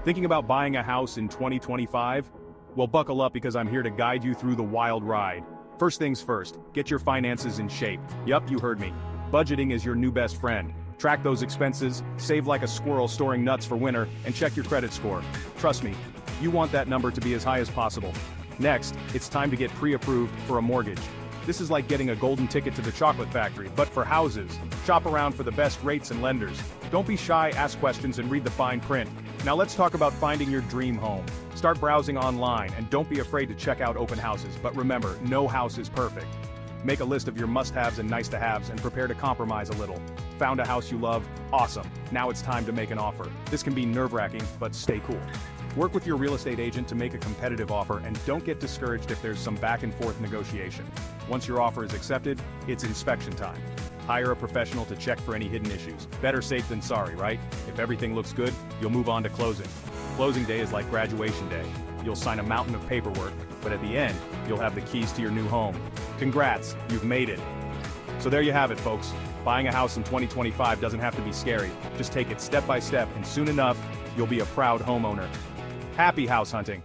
Thinking about buying a house in 2025? Well, buckle up because I'm here to guide you through the wild ride. First things first, get your finances in shape. Yup, you heard me. Budgeting is your new best friend. Track those expenses, save like a squirrel storing nuts for winter, and check your credit score. Trust me, you want that number to be as high as possible. Next, it's time to get pre-approved for a mortgage. This is like getting a golden ticket to the chocolate factory, but for houses. Shop around for the best rates and lenders. Don't be shy, ask questions, and read the fine print. Now let's talk about finding your dream home. Start browsing online, and don't be afraid to check out open houses, but remember, no house is perfect. Make a list of your must-haves and nice-to-haves and prepare to compromise a little. Found a house you love? Awesome. Now it's time to make an offer. This can be nerve-wracking, but stay cool. Work with your real estate agent to make a competitive offer, and don't get discouraged if there's some back-and-forth negotiation. Once your offer is accepted, it's inspection time. Hire a professional to check for any hidden issues. Better safe than sorry, right? If everything looks good, you'll move on to closing. Closing day is like graduation day. You'll sign a mountain of paperwork, but at the end, you'll have the keys to your new home. Congrats, you've made it. So there you have it, folks. Buying a house in 2025 doesn't have to be scary. Just take it step by step, and soon enough, you'll be a proud homeowner. Happy house hunting!